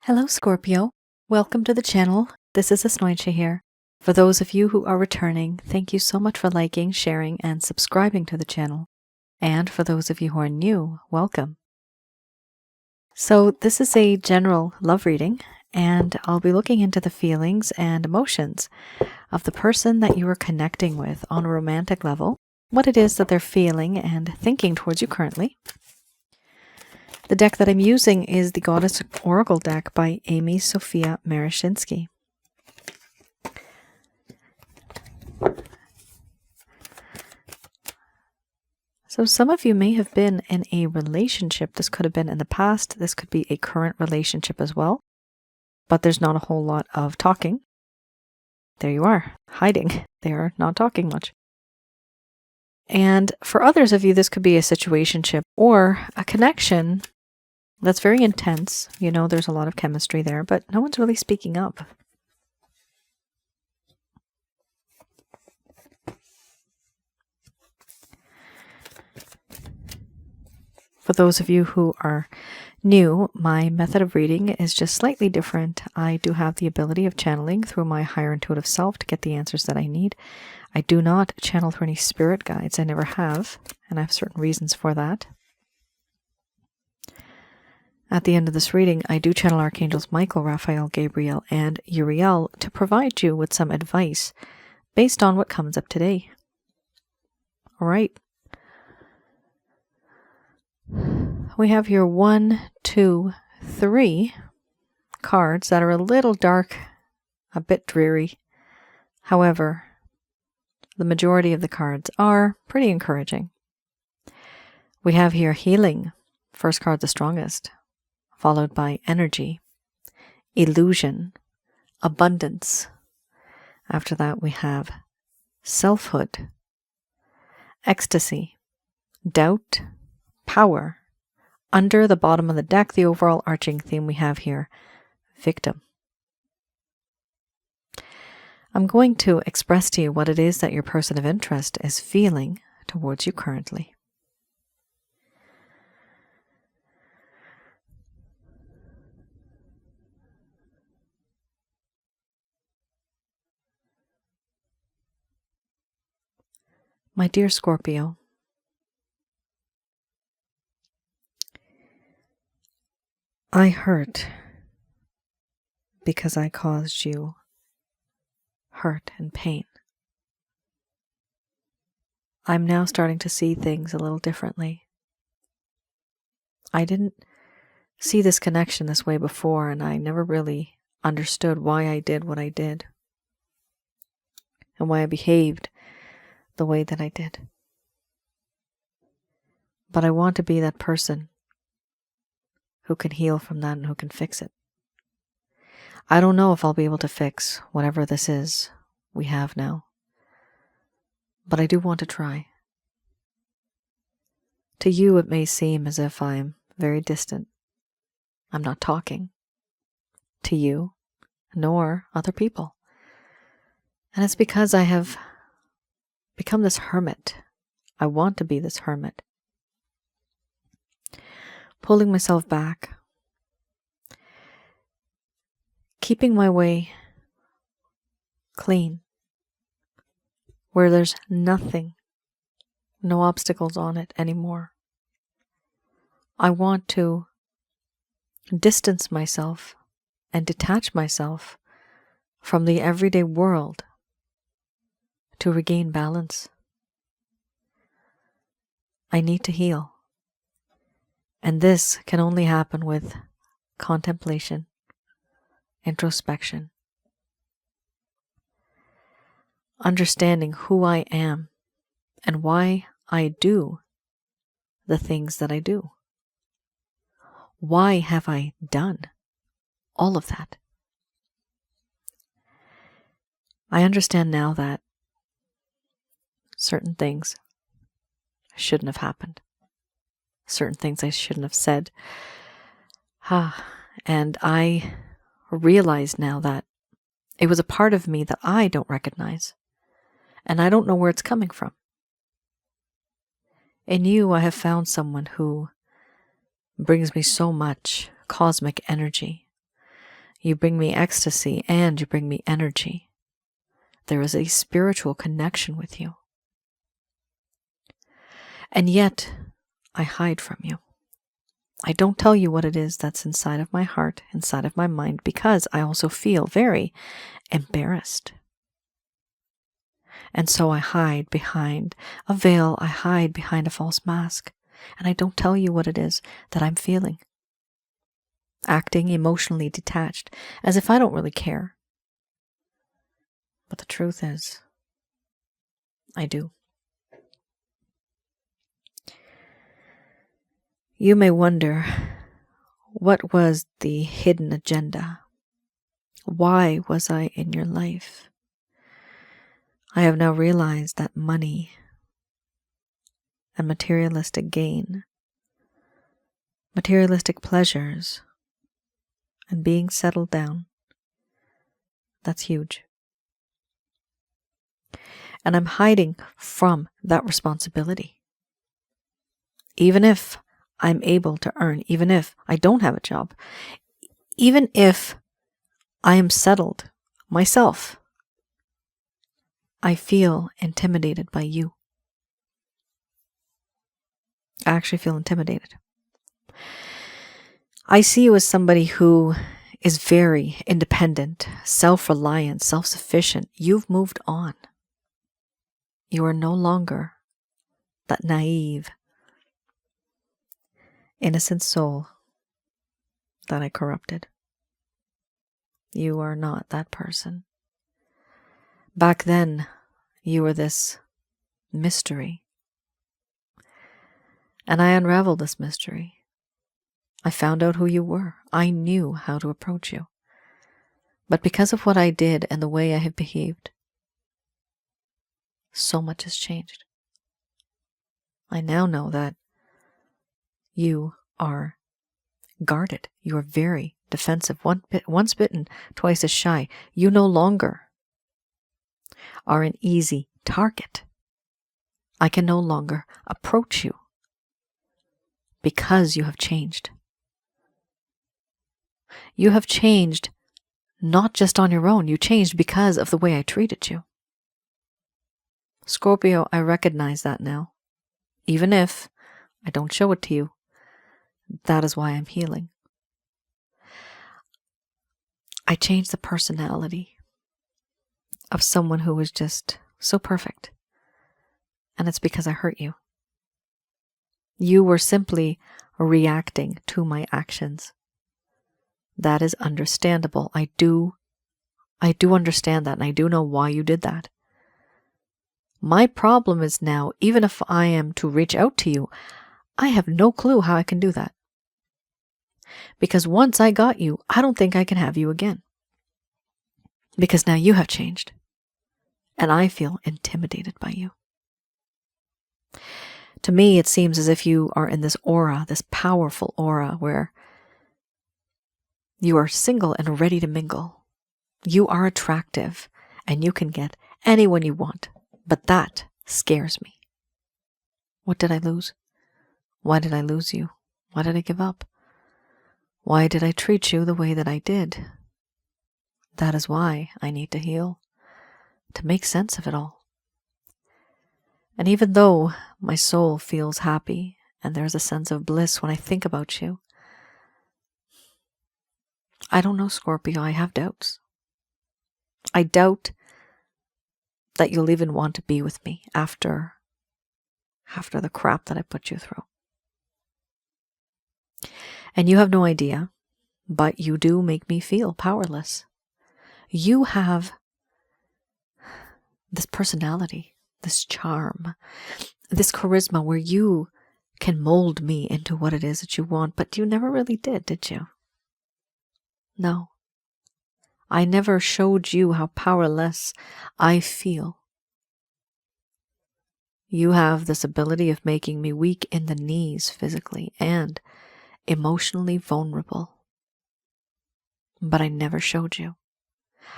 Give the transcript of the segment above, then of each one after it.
Hello, Scorpio. Welcome to the channel. This is Asnointia here. For those of you who are returning, thank you so much for liking, sharing, and subscribing to the channel. And for those of you who are new, welcome. So this is a general love reading, and I'll be looking into the feelings and emotions of the person that you are connecting with on a romantic level, what it is that they're feeling and thinking towards you currently. The deck that I'm using is the Goddess Oracle deck by Amy Sophia Marashinsky. So some of you may have been in a relationship. This could have been in the past. This could be a current relationship as well. But there's not a whole lot of talking. There you are, hiding. They are not talking much. And for others of you, this could be a situationship or a connection that's very intense. You know, there's a lot of chemistry there, but no one's really speaking up. For those of you who are new, my method of reading is just slightly different. I do have the ability of channeling through my higher intuitive self to get the answers that I need. I do not channel through any spirit guides. I never have, and I have certain reasons for that. At the end of this reading, I do channel Archangels Michael, Raphael, Gabriel, and Uriel to provide you with some advice based on what comes up today. All right. We have here 1, 2, 3 cards that are a little dark, a bit dreary. However, the majority of the cards are pretty encouraging. We have here healing, first card the strongest, followed by energy, illusion, abundance. After that we have selfhood, ecstasy, doubt, power. Under the bottom of the deck, the overall arching theme we have here, victim. I'm going to express to you what it is that your person of interest is feeling towards you currently. My dear Scorpio, I hurt because I caused you hurt and pain. I'm now starting to see things a little differently. I didn't see this connection this way before, and I never really understood why I did what I did and why I behaved the way that I did. But I want to be that person who can heal from that and who can fix it. I don't know if I'll be able to fix whatever this is we have now, but I do want to try. To you, it may seem as if I'm very distant. I'm not talking to you, nor other people. And it's because I have become this hermit. I want to be this hermit. Pulling myself back. Keeping my way clean. Where there's nothing, no obstacles on it anymore. I want to distance myself and detach myself from the everyday world to regain balance. I need to heal. And this can only happen with contemplation, introspection, understanding who I am and why I do the things that I do. Why have I done all of that? I understand now that certain things shouldn't have happened. Certain things I shouldn't have said. And I realize now that it was a part of me that I don't recognize. And I don't know where it's coming from. In you, I have found someone who brings me so much cosmic energy, You bring me ecstasy and you bring me energy. There is a spiritual connection with you. And yet, I hide from you. I don't tell you what it is that's inside of my heart, inside of my mind, because I also feel very embarrassed. And so I hide behind a veil, I hide behind a false mask, and I don't tell you what it is that I'm feeling. Acting emotionally detached, as if I don't really care. But the truth is, I do. You may wonder, what was the hidden agenda? Why was I in your life? I have now realized that money and materialistic gain, materialistic pleasures, and being settled down, that's huge. And I'm hiding from that responsibility. Even if I'm able to earn, even if I don't have a job, even if I am settled myself, I feel intimidated by you. I actually feel intimidated. I see you as somebody who is very independent, self-reliant, self-sufficient. You've moved on. You are no longer that naive, innocent soul that I corrupted. You are not that person. Back then, you were this mystery. And I unraveled this mystery. I found out who you were. I knew how to approach you. But because of what I did and the way I have behaved, so much has changed. I now know that you are guarded. You are very defensive. Once bitten, twice as shy. You no longer are an easy target. I can no longer approach you because you have changed. You have changed not just on your own. You changed because of the way I treated you. Scorpio, I recognize that now. Even if I don't show it to you, that is why I'm healing. I changed the personality of someone who was just so perfect. And it's because I hurt you. You were simply reacting to my actions. That is understandable. I do understand that, and I do know why you did that. My problem is now, even if I am to reach out to you, I have no clue how I can do that. Because once I got you, I don't think I can have you again. Because now you have changed. And I feel intimidated by you. To me, it seems as if you are in this aura, this powerful aura, where you are single and ready to mingle. You are attractive, and you can get anyone you want. But that scares me. What did I lose? Why did I lose you? Why did I give up? Why did I treat you the way that I did? That is why I need to heal, to make sense of it all. And even though my soul feels happy and there's a sense of bliss when I think about you, I don't know, Scorpio, I have doubts. I doubt that you'll even want to be with me after the crap that I put you through. And you have no idea, but you do make me feel powerless. You have this personality, this charm, this charisma where you can mold me into what it is that you want, but you never really did you? No. I never showed you how powerless I feel. You have this ability of making me weak in the knees physically and emotionally vulnerable. But I never showed you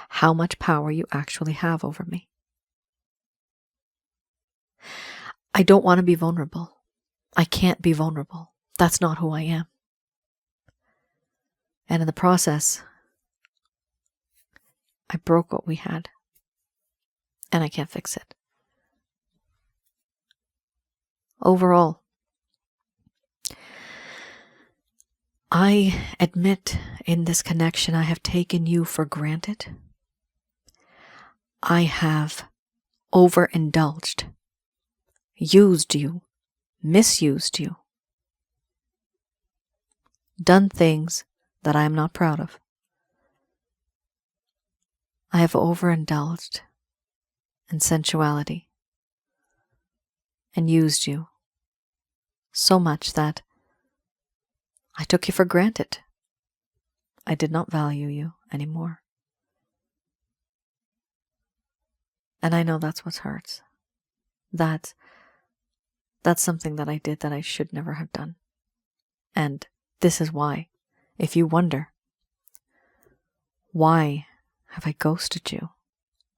how much power you actually have over me. I don't want to be vulnerable. I can't be vulnerable. That's not who I am. And in the process, I broke what we had. And I can't fix it. Overall, I admit in this connection I have taken you for granted. I have overindulged, used you, misused you, done things that I am not proud of. I have overindulged in sensuality and used you so much that I took you for granted. I did not value you anymore. And I know that's what hurts. That's something that I did that I should never have done. And this is why. If you wonder, why have I ghosted you?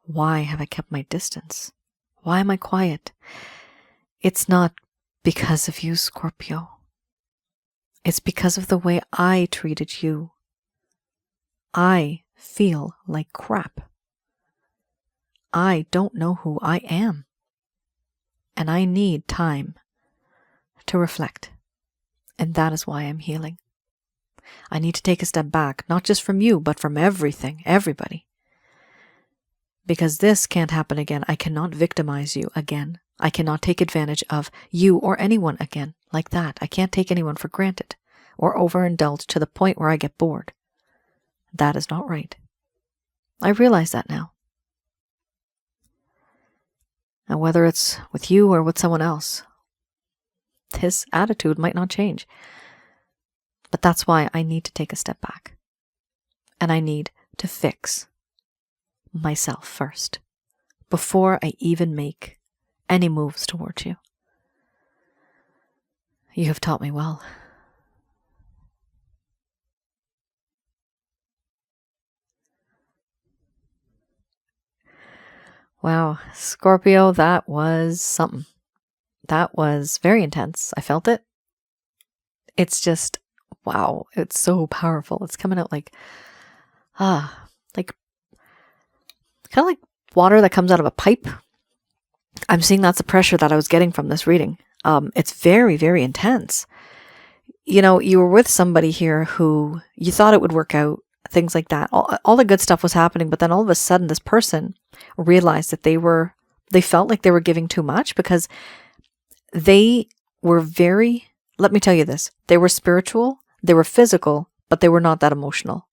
Why have I kept my distance? Why am I quiet? It's not because of you, Scorpio. It's because of the way I treated you. I feel like crap. I don't know who I am. And I need time to reflect. And that is why I'm healing. I need to take a step back, not just from you, but from everything, everybody. Because this can't happen again. I cannot victimize you again. I cannot take advantage of you or anyone again like that. I can't take anyone for granted or overindulge to the point where I get bored. That is not right. I realize that now. And whether it's with you or with someone else, this attitude might not change. But that's why I need to take a step back. And I need to fix myself first before I even make any moves towards you. You have taught me well. Wow, Scorpio, that was something. That was very intense. I felt it. It's just, wow, it's so powerful. It's coming out like kind of like water that comes out of a pipe. I'm seeing that's the pressure that I was getting from this reading. It's very, very intense. You know, you were with somebody here who you thought it would work out, things like that. All the good stuff was happening, but then all of a sudden this person realized that they felt like they were giving too much because they were very, let me tell you this, they were spiritual, they were physical, but they were not that emotional.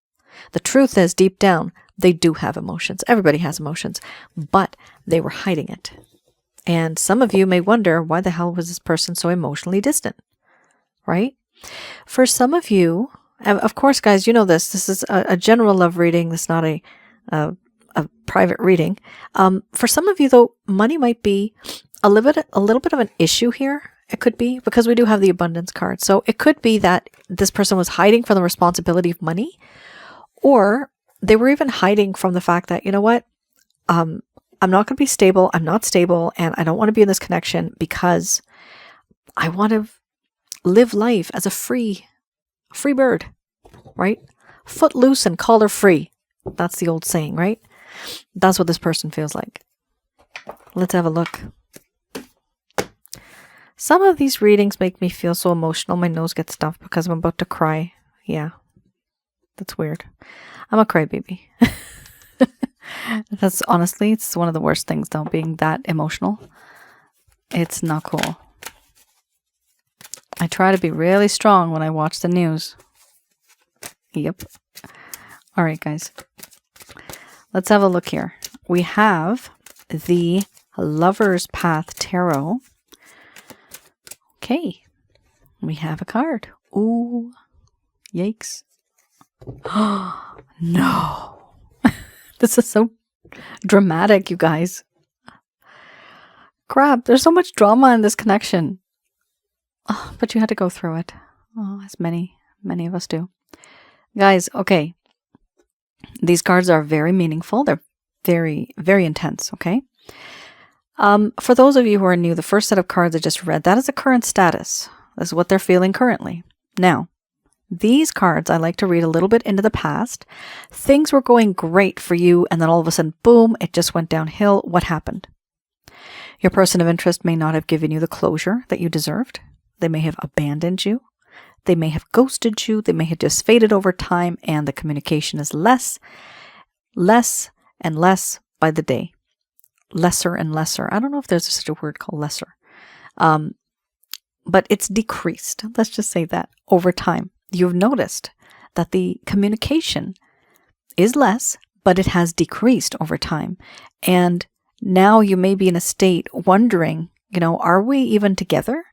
The truth is, deep down, they do have emotions. Everybody has emotions, but they were hiding it. And some of you may wonder, why the hell was this person so emotionally distant? Right? For some of you, of course, guys, you know this is a general love reading. This is not a private reading. For some of you, though, money might be a little bit of an issue here. It could be because we do have the abundance card. So it could be that this person was hiding from the responsibility of money, or they were even hiding from the fact that, you know what, I'm not going to be stable. I'm not stable, and I don't want to be in this connection because I want to live life as a free bird, right? Foot loose and collar free. That's the old saying, right? That's what this person feels like. Let's have a look. Some of these readings make me feel so emotional. My nose gets stuffed because I'm about to cry. Yeah, that's weird. I'm a crybaby. That's honestly, it's one of the worst things though, being that emotional. It's not cool. I try to be really strong when I watch the news. Yep. All right, guys. Let's have a look here. We have the Lover's Path Tarot. Okay. We have a card. Ooh. Yikes. Oh, no. This is so dramatic, you guys. Crap, there's so much drama in this connection. Oh, but you had to go through it. Oh, as many of us do. Guys, okay. These cards are very meaningful. They're very, very intense, okay? For those of you who are new, the first set of cards I just read, that is the current status. This is what they're feeling currently. Now, These cards, I like to read a little bit into the past. Things were going great for you, and then all of a sudden, boom, it just went downhill. What happened? Your person of interest may not have given you the closure that you deserved. They may have abandoned you. They may have ghosted you. They may have just faded over time, and the communication is less and less by the day. Lesser and lesser. I don't know if there's such a word called lesser. But it's decreased. Let's just say that over time. You've noticed that the communication is less, but it has decreased over time. And now you may be in a state wondering, are we even together?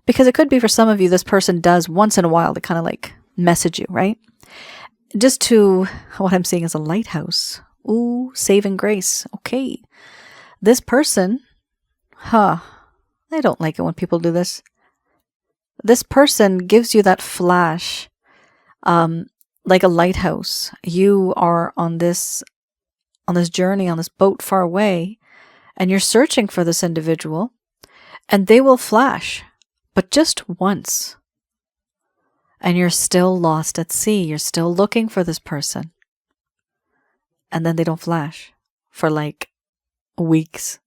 Because it could be for some of you, this person does once in a while to kind of like message you, right? Just to, what I'm seeing is a lighthouse. Ooh, saving grace. Okay. This person, I don't like it when people do this. This person gives you that flash, like a lighthouse. You are on this journey, on this boat far away, and you're searching for this individual, and they will flash, but just once. And you're still lost at sea. You're still looking for this person. And then they don't flash for like weeks.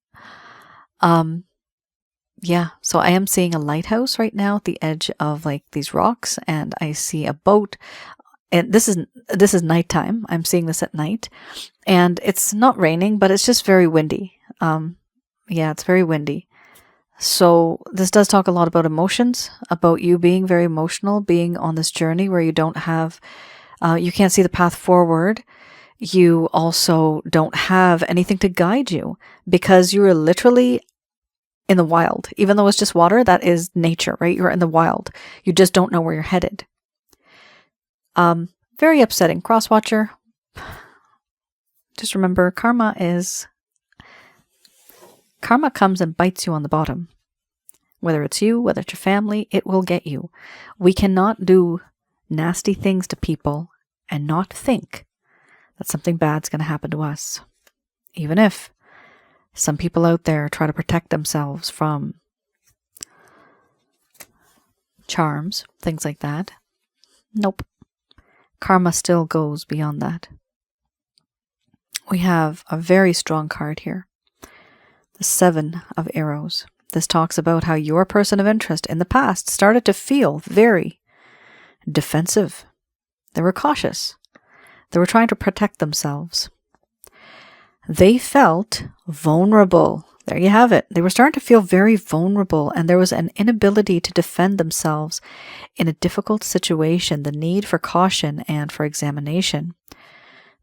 Yeah, so I am seeing a lighthouse right now at the edge of like these rocks, and I see a boat. And this is nighttime. I'm seeing this at night, and it's not raining, but it's just very windy. Yeah, it's very windy. So this does talk a lot about emotions, about you being very emotional, being on this journey where you don't have, you can't see the path forward. You also don't have anything to guide you because you are literally in the wild. Even though it's just water, that is nature, right? You're in the wild. You just don't know where you're headed. Very upsetting. Crosswatcher. Just remember, karma comes and bites you on the bottom. Whether it's you, whether it's your family, it will get you. We cannot do nasty things to people and not think that something bad's going to happen to us. Even if some people out there try to protect themselves from charms, things like that. Nope. Karma still goes beyond that. We have a very strong card here. The 7 of Arrows. This talks about how your person of interest in the past started to feel very defensive. They were cautious. They were trying to protect themselves. They felt vulnerable. There you have it. They were starting to feel very vulnerable, and there was an inability to defend themselves in a difficult situation, the need for caution and for examination.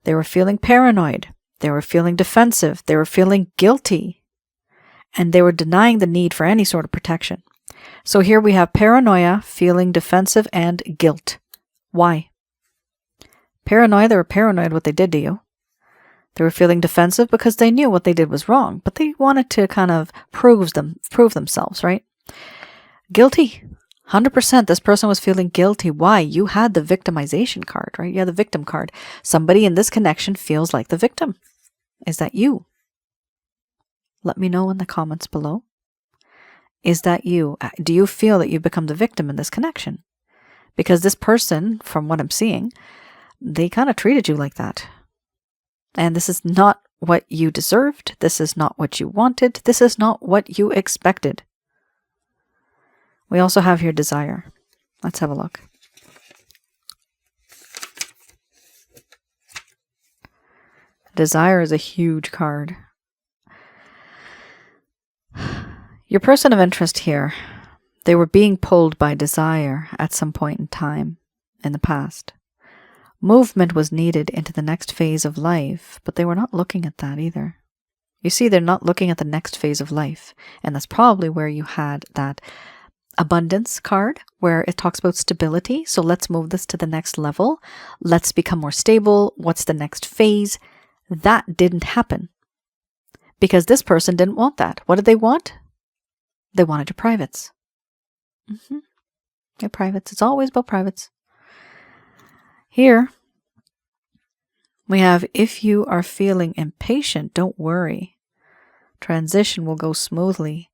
They were feeling paranoid. They were feeling defensive. They were feeling guilty. And they were denying the need for any sort of protection. So here we have paranoia, feeling defensive, and guilt. Why? Paranoia, they were paranoid what they did to you. They were feeling defensive because they knew what they did was wrong, but they wanted to kind of prove themselves, right? Guilty. 100% this person was feeling guilty. Why? You had the victimization card, right? You had the victim card. Somebody in this connection feels like the victim. Is that you? Let me know in the comments below. Is that you? Do you feel that you've become the victim in this connection? Because this person, from what I'm seeing, they kind of treated you like that. And this is not what you deserved. This is not what you wanted. This is not what you expected. We also have here desire. Let's have a look. Desire is a huge card. Your person of interest here, they were being pulled by desire at some point in time in the past. Movement was needed into the next phase of life, but they were not looking at that either. You see, they're not looking at the next phase of life, and that's probably where you had that abundance card, where it talks about stability. So let's move this to the next level. Let's become more stable. What's the next phase? That didn't happen because this person didn't want that. What did they want? They wanted your privates. Your privates. It's always about privates. Here, we have, if you are feeling impatient, don't worry. Transition will go smoothly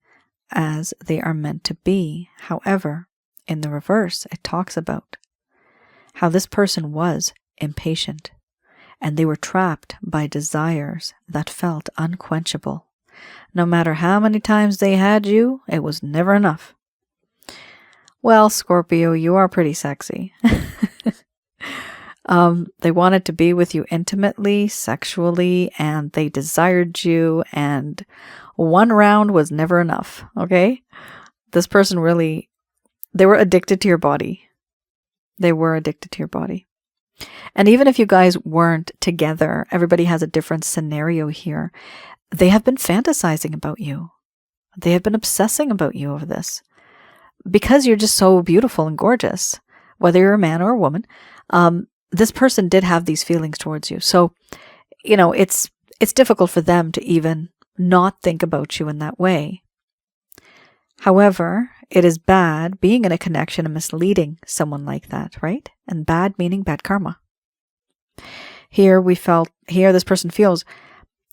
as they are meant to be. However, in the reverse, it talks about how this person was impatient, and they were trapped by desires that felt unquenchable. No matter how many times they had you, it was never enough. Well, Scorpio, you are pretty sexy. They wanted to be with you intimately, sexually, and they desired you, and one round was never enough, okay? This person really, they were addicted to your body. They were addicted to your body. And even if you guys weren't together, everybody has a different scenario here. They have been fantasizing about you. They have been obsessing about you over this. Because you're just so beautiful and gorgeous, whether you're a man or a woman, this person did have these feelings towards you. So, you know, it's difficult for them to even not think about you in that way. However, it is bad being in a connection and misleading someone like that, right? And bad meaning bad karma. Here this person feels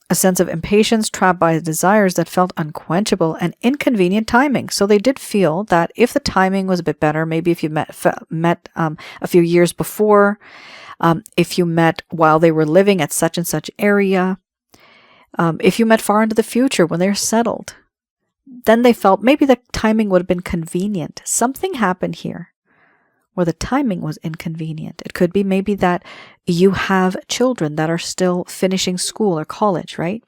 a sense of impatience, trapped by desires that felt unquenchable and inconvenient timing. So they did feel that if the timing was a bit better, maybe if you met a few years before, if you met while they were living at such and such area, if you met far into the future when they're settled, then they felt maybe the timing would have been convenient. Something happened here where the timing was inconvenient. It could be maybe that you have children that are still finishing school or college, right?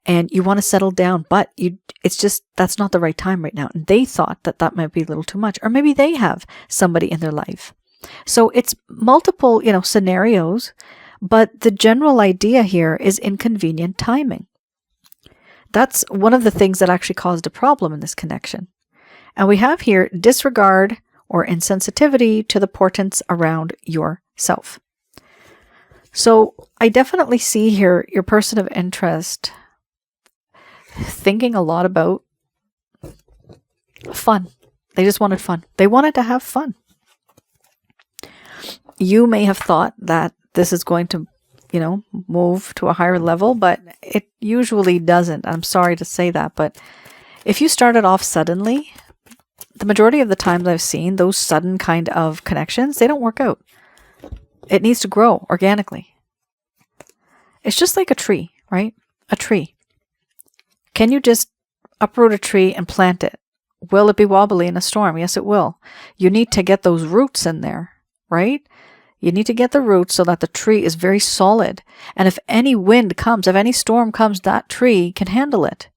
And you want to settle down, but it's just, that's not the right time right now. And they thought that that might be a little too much. Or maybe they have somebody in their life. So it's multiple, scenarios, but the general idea here is inconvenient timing. That's one of the things that actually caused a problem in this connection. And we have here disregard or insensitivity to the portents around yourself. So I definitely see here your person of interest thinking a lot about fun. They just wanted fun. They wanted to have fun. You may have thought that this is going to, move to a higher level, but it usually doesn't. I'm sorry to say that, but if you started off suddenly, the majority of the times I've seen those sudden kind of connections, they don't work out. It needs to grow organically. It's just like a tree, right? A tree. Can you just uproot a tree and plant it? Will it be wobbly in a storm? Yes, it will. You need to get those roots in there, right? You need to get the roots so that the tree is very solid. And if any wind comes, if any storm comes, that tree can handle it.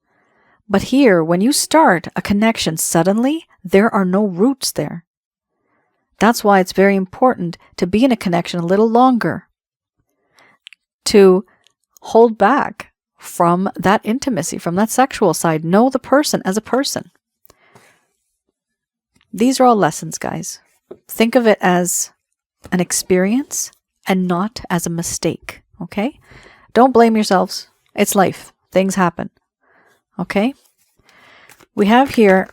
But here, when you start a connection suddenly, there are no roots there. That's why it's very important to be in a connection a little longer, to hold back from that intimacy, from that sexual side. Know the person as a person. These are all lessons, guys. Think of it as an experience and not as a mistake, okay? Don't blame yourselves. It's life. Things happen. Okay? We have here,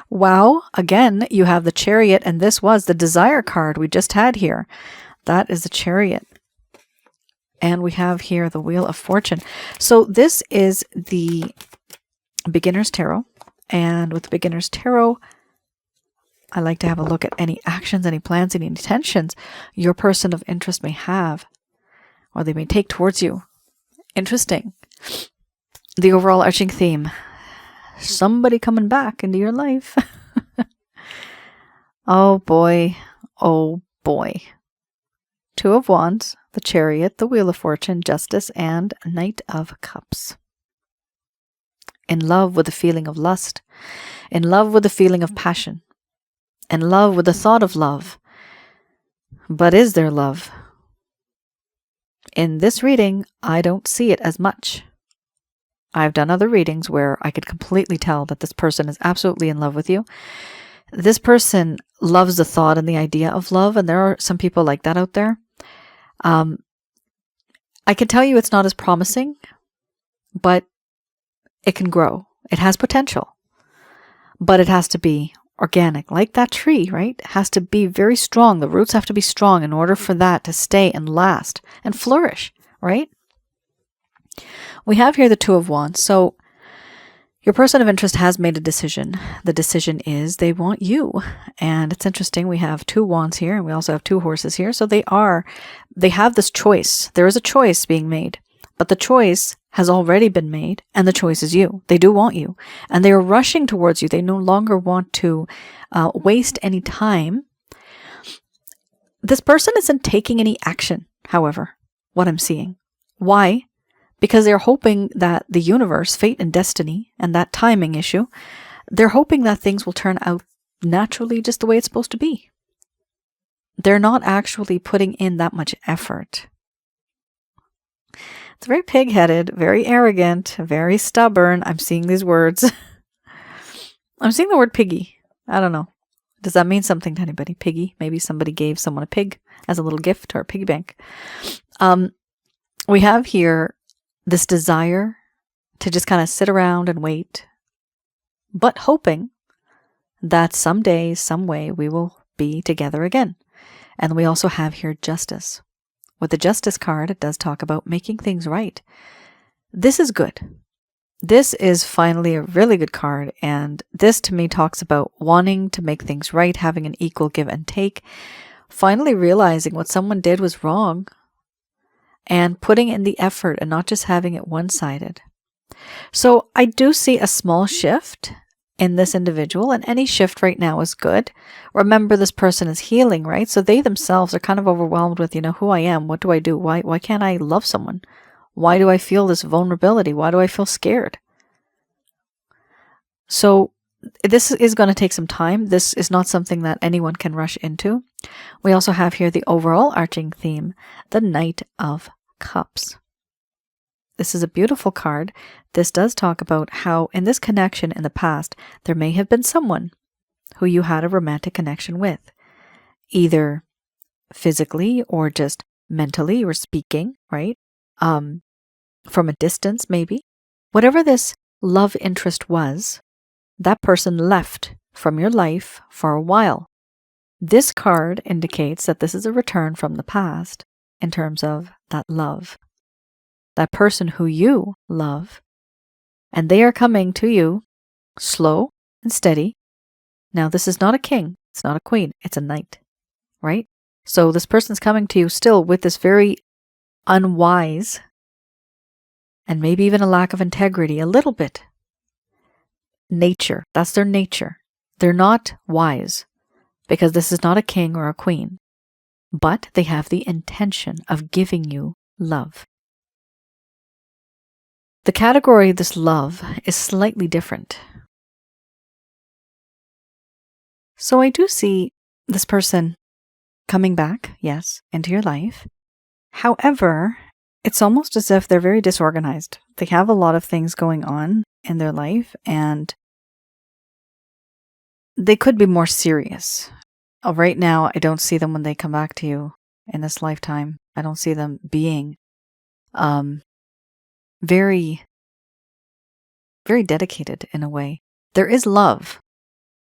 wow, again, you have the Chariot, and this was the Desire card we just had here. That is the Chariot. And we have here the Wheel of Fortune. So this is the Beginner's Tarot. And with the Beginner's Tarot, I like to have a look at any actions, any plans, any intentions your person of interest may have, or they may take towards you. Interesting. The overall arching theme. Somebody coming back into your life. Oh boy. Oh boy. Two of Wands, the Chariot, the Wheel of Fortune, Justice, and Knight of Cups. In love with the feeling of lust. In love with the feeling of passion. In love with the thought of love. But is there love? In this reading, I don't see it as much. I've done other readings where I could completely tell that this person is absolutely in love with you. This person loves the thought and the idea of love, and there are some people like that out there. I can tell you it's not as promising, but it can grow. It has potential, but it has to be organic, like that tree, right? It has to be very strong. The roots have to be strong in order for that to stay and last and flourish, right? We have here the Two of Wands. So Your person of interest has made a decision. The decision is they want you. And it's interesting. We have 2 wands here and we also have 2 horses here. So they have this choice. There is a choice being made, but the choice has already been made and the choice is you. They do want you and they are rushing towards you. They no longer want to waste any time. This person isn't taking any action, however, what I'm seeing. Why? Because they're hoping that the universe, fate and destiny, and that timing issue, they're hoping that things will turn out naturally just the way it's supposed to be. They're not actually putting in that much effort. It's very pig-headed, very arrogant, very stubborn. I'm seeing these words. I'm seeing the word piggy. I don't know. Does that mean something to anybody? Piggy? Maybe somebody gave someone a pig as a little gift or a piggy bank. We have here this desire to just kind of sit around and wait, but hoping that someday, some way, we will be together again. And we also have here justice. With the justice card, it does talk about making things right. This is good. This is finally a really good card. And this to me talks about wanting to make things right, having an equal give and take, finally realizing what someone did was wrong, and putting in the effort and not just having it one-sided. So I do see a small shift in this individual, and any shift right now is good. Remember, this person is healing, right? So they themselves are kind of overwhelmed with, who I am. What do I do? Why can't I love someone? Why do I feel this vulnerability? Why do I feel scared? So this is going to take some time. This is not something that anyone can rush into. We also have here the overall arching theme, the Knight of Cups. This is a beautiful card. This does talk about how in this connection in the past, there may have been someone who you had a romantic connection with, either physically or just mentally or speaking, right? From a distance, maybe. Whatever this love interest was, that person left from your life for a while. This card indicates that this is a return from the past in terms of that love. That person who you love, and they are coming to you slow and steady. Now, this is not a king, it's not a queen, it's a knight, right? So this person's coming to you still with this very unwise and maybe even a lack of integrity, a little bit. Nature, that's their nature. They're not wise because this is not a king or a queen, but they have the intention of giving you love. The category of this love is slightly different. So I do see this person coming back, yes, into your life. However, it's almost as if they're very disorganized. They have a lot of things going on in their life and they could be more serious. Right now, I don't see them when they come back to you in this lifetime. I don't see them being very, very dedicated in a way. There is love,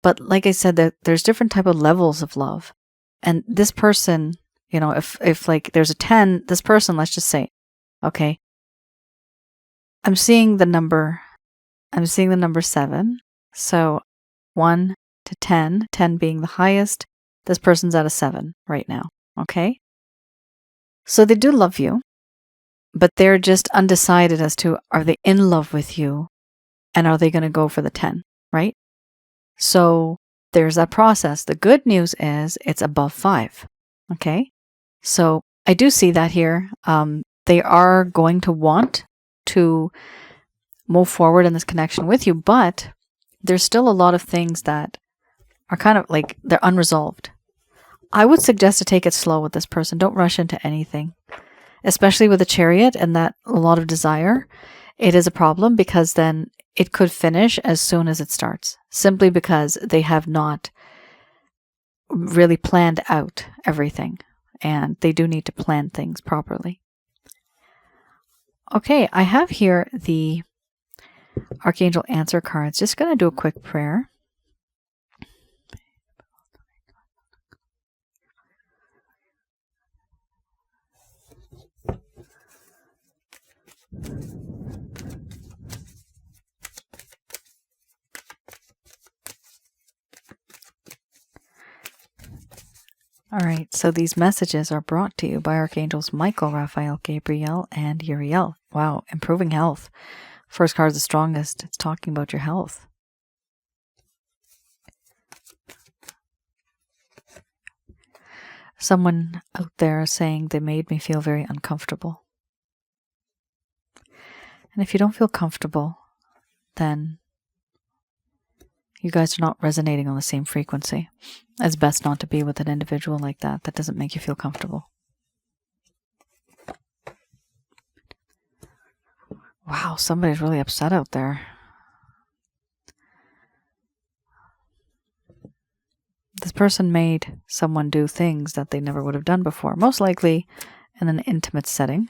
but like I said, there's different type of levels of love. And this person, if like there's a 10, this person, let's just say, okay, I'm seeing the number 7. So 1 to 10, 10 being the highest, this person's at a 7 right now, okay? So they do love you, but they're just undecided as to, are they in love with you and are they going to go for the 10, right? So there's that process. The good news is it's above 5, okay? So I do see that here. They are going to want to move forward in this connection with you, but there's still a lot of things that are kind of like they're unresolved. I would suggest to take it slow with this person. Don't rush into anything, especially with a Chariot and that a lot of desire. It is a problem because then it could finish as soon as it starts, simply because they have not really planned out everything, and they do need to plan things properly. Okay, I have here the Archangel answer cards. Just going to do a quick prayer. All right, so these messages are brought to you by Archangels Michael, Raphael, Gabriel, and Uriel. Wow, improving health. First card is the strongest. It's talking about your health. Someone out there is saying they made me feel very uncomfortable. And if you don't feel comfortable, then you guys are not resonating on the same frequency. It's best not to be with an individual like that. That doesn't make you feel comfortable. Wow, somebody's really upset out there. This person made someone do things that they never would have done before, most likely in an intimate setting.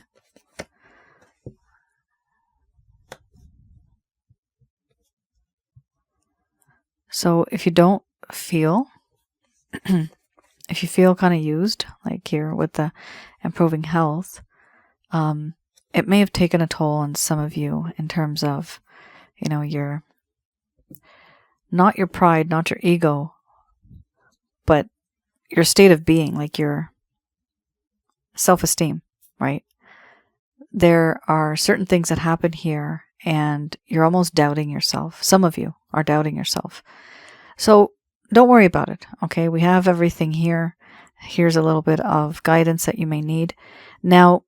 So if you don't feel, if you feel kind of used, like here with the improving health, it may have taken a toll on some of you in terms of, you know, not your pride, not your ego, but your state of being, like your self-esteem, right? There are certain things that happen here and you're almost doubting yourself. Some of you are doubting yourself. So don't worry about it, okay? We have everything here. Here's a little bit of guidance that you may need. Now,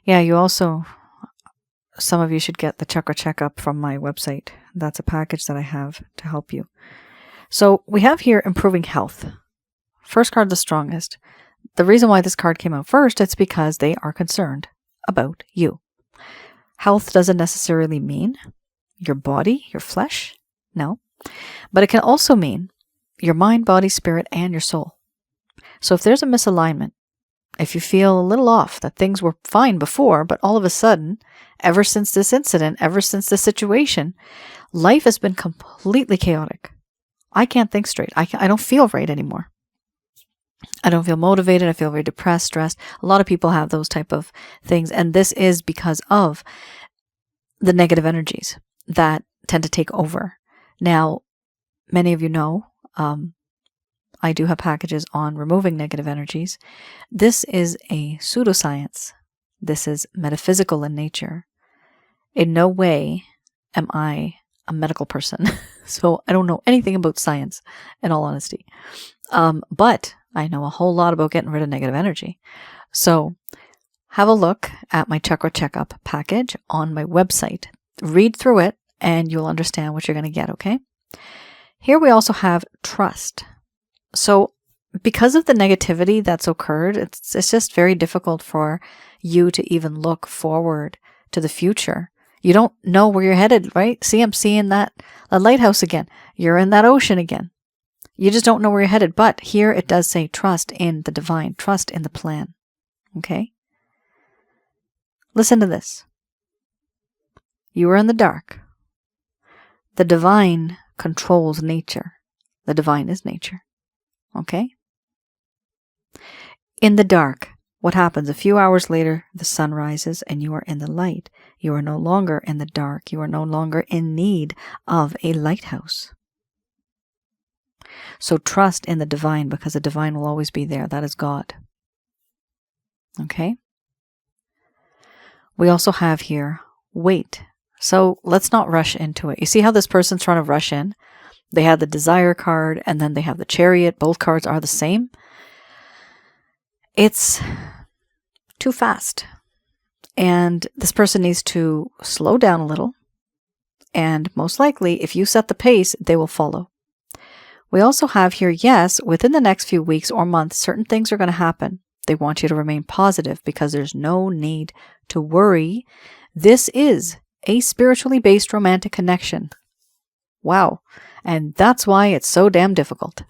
yeah, you also, some of you should get the chakra checkup from my website. That's a package that I have to help you. So we have here improving health. First card, the strongest. The reason why this card came out first, it's because they are concerned about you. Health doesn't necessarily mean your body, your flesh. No. But it can also mean your mind, body, spirit, and your soul. So if there's a misalignment, if you feel a little off, that things were fine before, but all of a sudden, ever since this incident, ever since this situation, life has been completely chaotic. I can't think straight. I don't feel right anymore. I don't feel motivated. I feel very depressed, stressed. A lot of people have those type of things. And this is because of the negative energies that tend to take over. Now, many of you know, I do have packages on removing negative energies. This is a pseudoscience. This is metaphysical in nature. In no way am I a medical person. So I don't know anything about science, in all honesty. But I know a whole lot about getting rid of negative energy. So have a look at my chakra checkup package on my website. Read through it and you'll understand what you're going to get, okay? Here we also have trust. So because of the negativity that's occurred, it's just very difficult for you to even look forward to the future. You don't know where you're headed, right? See, I'm seeing that lighthouse again. You're in that ocean again. You just don't know where you're headed. But here it does say trust in the divine, trust in the plan. Okay? Listen to this. You are in the dark. The divine controls nature. The divine is nature. Okay? In the dark, what happens? A few hours later, the sun rises and you are in the light. You are no longer in the dark. You are no longer in need of a lighthouse. So trust in the divine, because the divine will always be there. That is God. Okay? We also have here, wait. So let's not rush into it. You see how this person's trying to rush in? They had the desire card and then they have the chariot. Both cards are the same. It's too fast. And this person needs to slow down a little. And most likely, if you set the pace, they will follow. We also have here, yes, within the next few weeks or months, certain things are going to happen. They want you to remain positive because there's no need to worry. This is a spiritually based romantic connection. Wow. And that's why it's so damn difficult.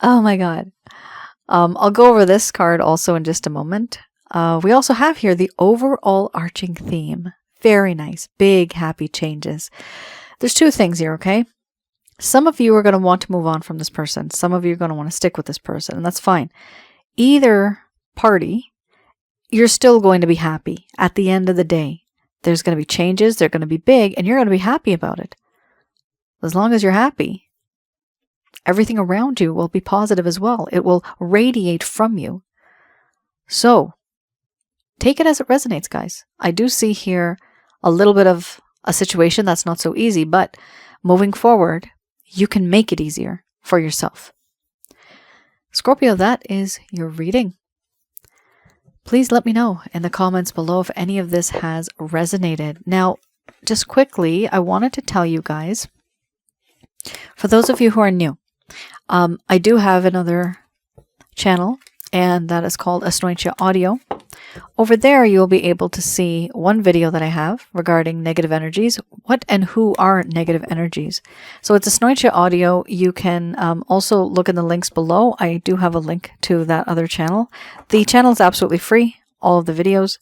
Oh my God. I'll go over this card also in just a moment. We also have here the overall arching theme. Very nice. Big, happy changes. There's two things here, okay? Some of you are going to want to move on from this person. Some of you are going to want to stick with this person, and that's fine. Either party, you're still going to be happy at the end of the day. There's going to be changes. They're going to be big, and you're going to be happy about it. As long as you're happy, Everything around you will be positive as well. It will radiate from you. So take it as it resonates, guys. I do see here a little bit of a situation that's not so easy, but moving forward, you can make it easier for yourself. Scorpio, that is your reading. Please let me know in the comments below if any of this has resonated. Now, just quickly, I wanted to tell you guys, for those of you who are new, I do have another channel, and that is called Asnointia Audio. Over there, you'll be able to see one video that I have regarding negative energies. What and who are negative energies? So it's Asnointia Audio. You can also look in the links below. I do have a link to that other channel. The channel is absolutely free, all of the videos.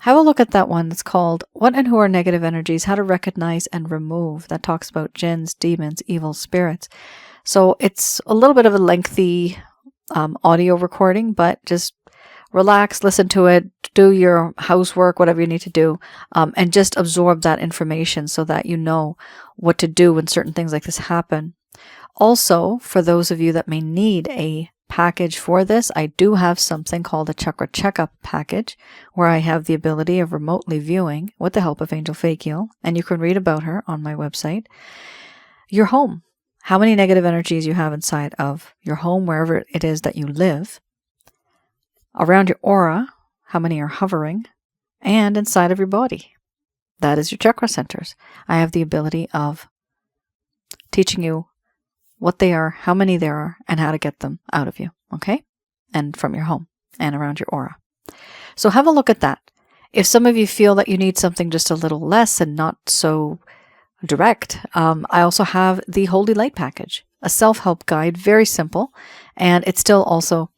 Have a look at that one. It's called What and Who Are Negative Energies? How to Recognize and Remove. That talks about jinns, demons, evil spirits. So it's a little bit of a lengthy audio recording, but just relax, listen to it, do your housework, whatever you need to do, and just absorb that information so that you know what to do when certain things like this happen. Also, for those of you that may need a package for this, I do have something called a chakra checkup package, where I have the ability of remotely viewing with the help of Angel Fakeel, and you can read about her on my website. Your home, how many negative energies you have inside of your home, wherever it is that you live. Around your aura, how many are hovering, and inside of your body. That is your chakra centers. I have the ability of teaching you what they are, how many there are, and how to get them out of you, okay? And from your home and around your aura. So have a look at that. If some of you feel that you need something just a little less and not so direct, I also have the Holy Light package, a self-help guide, very simple, and it still also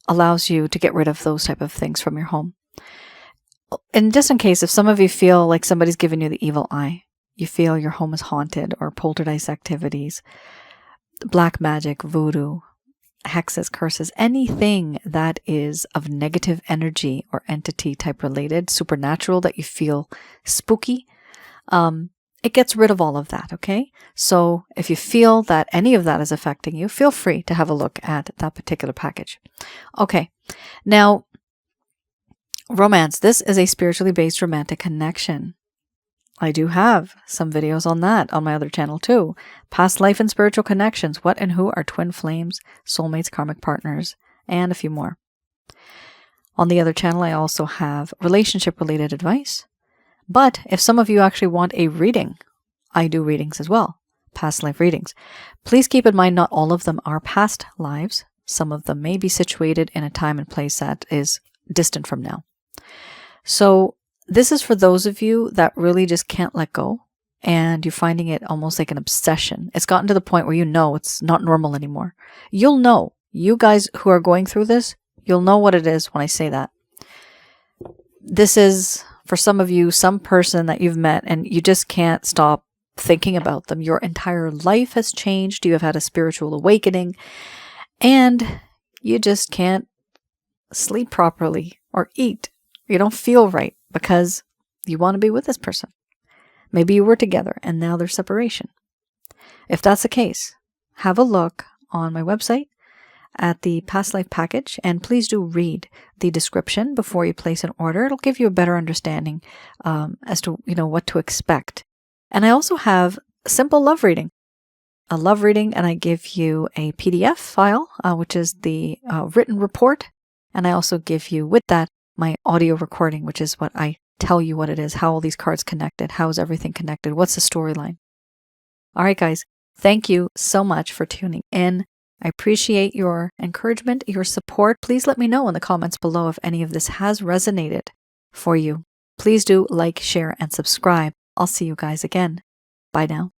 allows you to get rid of those type of things from your home. And just in case, if some of you feel like somebody's giving you the evil eye, you feel your home is haunted, or poltergeist activities, black magic, voodoo, hexes, curses, anything that is of negative energy or entity type related, supernatural, that you feel spooky, it gets rid of all of that, okay? So if you feel that any of that is affecting you, feel free to have a look at that particular package. Okay, now, romance. This is a spiritually based romantic connection. I do have some videos on that on my other channel too. Past life and spiritual connections. What and who are twin flames, soulmates, karmic partners, and a few more. On the other channel, I also have relationship related advice. But if some of you actually want a reading, I do readings as well, past life readings. Please keep in mind, not all of them are past lives. Some of them may be situated in a time and place that is distant from now. So this is for those of you that really just can't let go, and you're finding it almost like an obsession. It's gotten to the point where you know it's not normal anymore. You'll know. You guys who are going through this, you'll know what it is when I say that. This is, for some of you, some person that you've met and you just can't stop thinking about them. Your entire life has changed. You have had a spiritual awakening, and you just can't sleep properly or eat. You don't feel right because you want to be with this person. Maybe you were together and now there's separation. If that's the case, have a look on my website at the past life package, and please do read the description before you place an order. It'll give you a better understanding as to what to expect. And I also have a simple love reading. A love reading, and I give you a PDF file, which is the written report. And I also give you, with that, my audio recording, which is what I tell you what it is, how all these cards connected, how is everything connected, what's the storyline. All right, guys, thank you so much for tuning in. I appreciate your encouragement, your support. Please let me know in the comments below if any of this has resonated for you. Please do like, share, and subscribe. I'll see you guys again. Bye now.